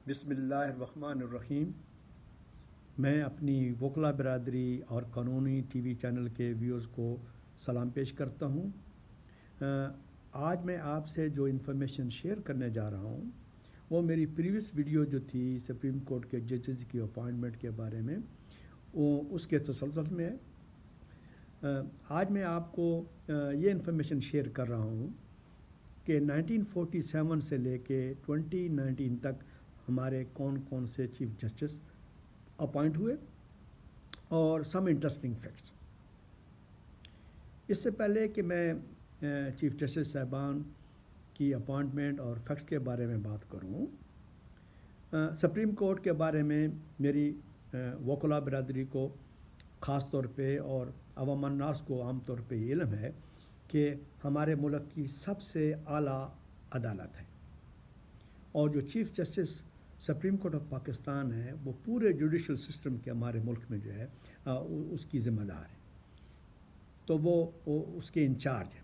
بسم اللہ الرحمن الرحیم۔ میں اپنی وکلا برادری اور قانونی ٹی وی چینل کے ویورز کو سلام پیش کرتا ہوں۔ آج میں آپ سے جو انفارمیشن شیئر کرنے جا رہا ہوں وہ میری پریویس ویڈیو جو تھی سپریم کورٹ کے ججز کی اپائنٹمنٹ کے بارے میں، وہ اس کے تسلسل میں ہے۔ آج میں آپ کو یہ انفارمیشن شیئر کر رہا ہوں کہ 1947 سے لے کے 2019 تک ہمارے کون کون سے چیف جسٹس اپوائنٹ ہوئے اور سم انٹرسٹنگ فیکٹس۔ اس سے پہلے کہ میں چیف جسٹس صاحبان کی اپوائنٹمنٹ اور فیکٹس کے بارے میں بات کروں، سپریم کورٹ کے بارے میں میری وکلا برادری کو خاص طور پہ اور عوام الناس کو عام طور پہ یہ علم ہے کہ ہمارے ملک کی سب سے اعلیٰ عدالت ہے، اور جو chief justice supreme court of Pakistan ہے وہ پورے جوڈیشل سسٹم کے ہمارے ملک میں جو ہے اس کی ذمہ دار ہے، تو وہ اس کے انچارج ہیں۔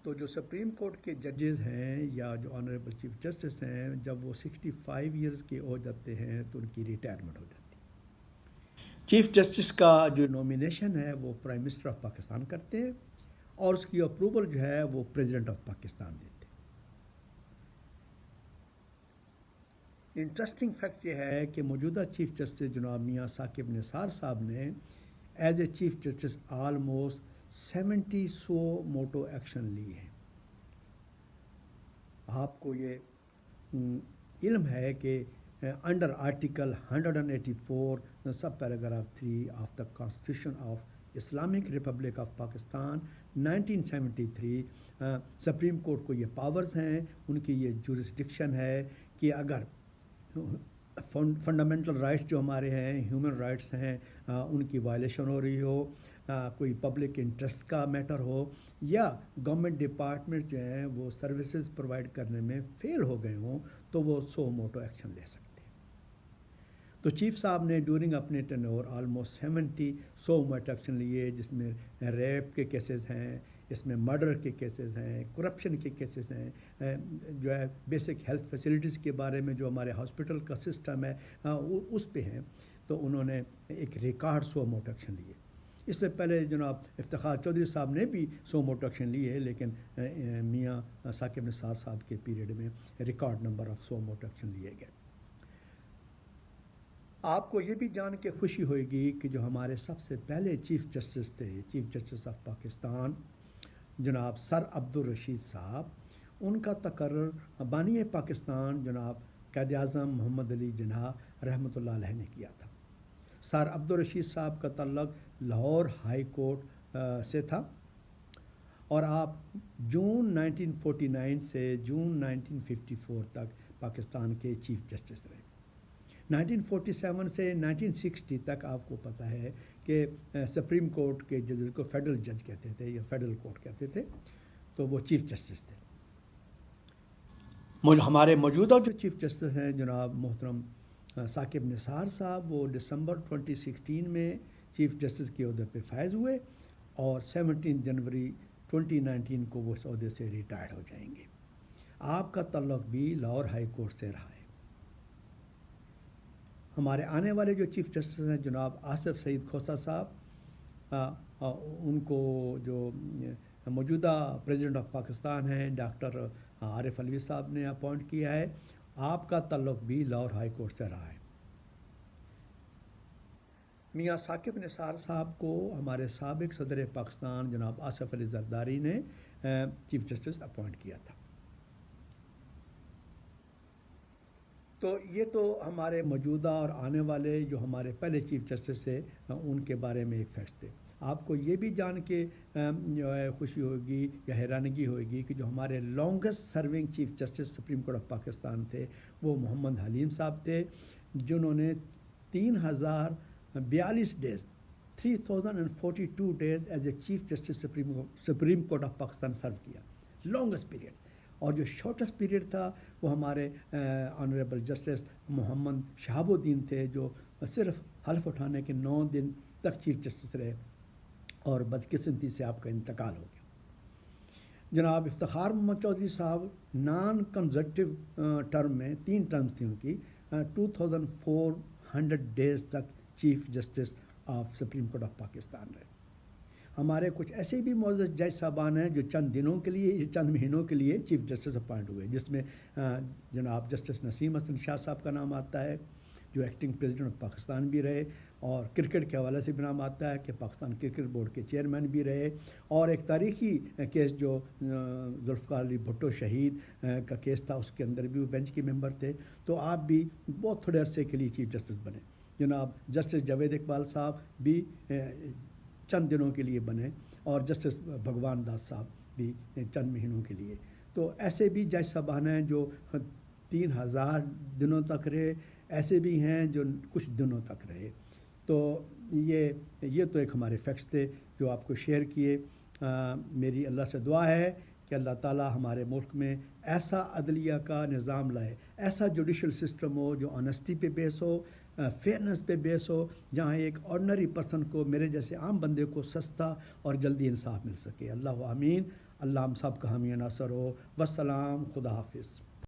تو جو سپریم کورٹ کے ججز ہیں یا جو آنریبل چیف جسٹس ہیں، جب وہ 65 ایئرز کے ہو جاتے ہیں تو ان کی ریٹائرمنٹ ہو جاتی ہے۔ چیف جسٹس کا جو نومینیشن ہے وہ پرائم منسٹر آف پاکستان کرتے ہیں، اور اس کی اپروول جو ہے وہ پریزیڈنٹ آف پاکستان دیتے ہیں۔ انٹرسٹنگ فیکٹ یہ ہے کہ موجودہ چیف جسٹس جناب میاں ثاقب نثار صاحب نے as a chief justice almost 70 suo motu action لیے ہیں۔ آپ کو یہ علم ہے کہ under article 184 sub paragraph 3 of the constitution of Islamic republic of Pakistan 1973 supreme court کو یہ پاورز ہیں، ان کی یہ جورسڈکشن ہے کہ اگر فنڈامنٹل رائٹس جو ہمارے ہیں، ہیومن رائٹس ہیں، ان کی وائلیشن ہو رہی ہو، کوئی پبلک انٹرسٹ کا میٹر ہو، یا گورنمنٹ ڈپارٹمنٹ جو ہیں وہ سروسز پرووائڈ کرنے میں فیل ہو گئے ہوں، تو وہ سو موٹو ایکشن لے سکتے ہیں۔ تو چیف صاحب نے ڈیورنگ اپنے tenure almost 70 suo motu action لیے، جس میں ریپ کے کیسز ہیں، اس میں مرڈر کے کیسز ہیں، کرپشن کے کیسز ہیں، جو ہے بیسک ہیلتھ فیسلٹیز کے بارے میں جو ہمارے ہاسپٹل کا سسٹم ہے اس پہ ہیں۔ تو انہوں نے ایک ریکارڈ 100 موٹو ایکشن لیے۔ اس سے پہلے جناب افتخار چودھری صاحب نے بھی 100 موٹو ایکشن لیے، لیکن میاں ثاقب نثار صاحب کے پیریڈ میں record number of 100 motu action لیے گئے۔ آپ کو یہ بھی جان کے خوشی ہوئے گی کہ جو ہمارے سب سے پہلے چیف جسٹس تھے، چیف جسٹس آف پاکستان جناب سر عبدالرشید صاحب، ان کا تقرر بانی پاکستان جناب قائد اعظم محمد علی جناح رحمۃ اللہ علیہ نے کیا تھا۔ سر عبدالرشید صاحب کا تعلق لاہور ہائی کورٹ سے تھا، اور آپ جون 1949 سے جون 1954 تک پاکستان کے چیف جسٹس رہے۔ 1947 سے 1960 تک آپ کو پتہ ہے کہ سپریم کورٹ کے ججز کو فیڈرل جج کہتے تھے یا فیڈرل کورٹ کہتے تھے، تو وہ چیف جسٹس تھے۔ ہمارے موجودہ جو چیف جسٹس ہیں جناب محترم ثاقب نثار صاحب، وہ دسمبر 2016 میں چیف جسٹس کے عہدے پہ فائز ہوئے، اور 17 جنوری 2019 کو وہ اس عہدے سے ریٹائرڈ ہو جائیں گے۔ آپ کا تعلق بھی لاہور ہائی کورٹ سے رہا ہے۔ ہمارے آنے والے جو چیف جسٹس ہیں جناب آصف سعید کھوسہ صاحب، ان کو جو موجودہ پریزیڈنٹ آف پاکستان ہیں ڈاکٹر عارف علوی صاحب نے اپوائنٹ کیا ہے۔ آپ کا تعلق بھی لاہور ہائی کورٹ سے رہا ہے۔ میاں ثاقب نثار صاحب کو ہمارے سابق صدر پاکستان جناب آصف علی زرداری نے چیف جسٹس اپوائنٹ کیا تھا۔ تو یہ تو ہمارے موجودہ اور آنے والے جو ہمارے پہلے چیف جسٹس تھے ان کے بارے میں ایک فیکٹ تھے۔ آپ کو یہ بھی جان کے جو ہے خوشی ہوگی یا حیرانگی ہوگی کہ جو ہمارے longest serving chief justice supreme court of Pakistan تھے وہ محمد حلیم صاحب تھے، جنہوں نے 3042 days 3042 days as a chief justice supreme court of Pakistan serve کیا، لانگسٹ پیریڈ۔ اور جو شارٹسٹ پیریڈ تھا وہ ہمارے آنریبل جسٹس محمد شہاب الدین تھے، جو صرف حلف اٹھانے کے 9 دن تک چیف جسٹس رہے، اور بدقسمتی سے آپ کا انتقال ہو گیا۔ جناب افتخار محمد چودھری صاحب نان کنزرٹیو ٹرم میں 3 ٹرمز تھیں ان کی 2400 ڈیز تک chief justice of supreme court of Pakistan رہے. ہمارے کچھ ایسے بھی معزز جج صاحبان ہیں جو چند دنوں کے لیے چند مہینوں کے لیے چیف جسٹس اپوائنٹ ہوئے، جس میں جناب جسٹس نسیم حسن شاہ صاحب کا نام آتا ہے جو ایکٹنگ پریزیڈنٹ آف پاکستان بھی رہے، اور کرکٹ کے حوالے سے بھی نام آتا ہے کہ پاکستان کرکٹ بورڈ کے چیئرمین بھی رہے، اور ایک تاریخی کیس جو ذوالفقار علی بھٹو شہید کا کیس تھا اس کے اندر بھی وہ بینچ کے ممبر تھے. تو آپ بھی بہت تھوڑے عرصے کے لیے چیف جسٹس بنے. جناب جسٹس جاوید اقبال صاحب بھی چند دنوں کے لیے بنے، اور جسٹس بھگوان داس صاحب بھی چند مہینوں کے لیے. تو ایسے بھی جج صاحبان ہیں جو 3000 دنوں تک رہے، ایسے بھی ہیں جو کچھ دنوں تک رہے. تو یہ تو ایک ہمارے فیکٹس تھے جو آپ کو شیئر کیے. میری اللہ سے دعا ہے کہ اللہ تعالیٰ ہمارے ملک میں ایسا عدلیہ کا نظام لائے، ایسا جوڈیشل سسٹم ہو جو آنیسٹی پہ بیس ہو، فیئرنس پہ بیس ہو، جہاں ایک آرڈنری پرسن کو، میرے جیسے عام بندے کو سستا اور جلدی انصاف مل سکے. اللہ آمین. اللہ ہم سب کا حامی ناصر ہو. والسلام. خدا حافظ.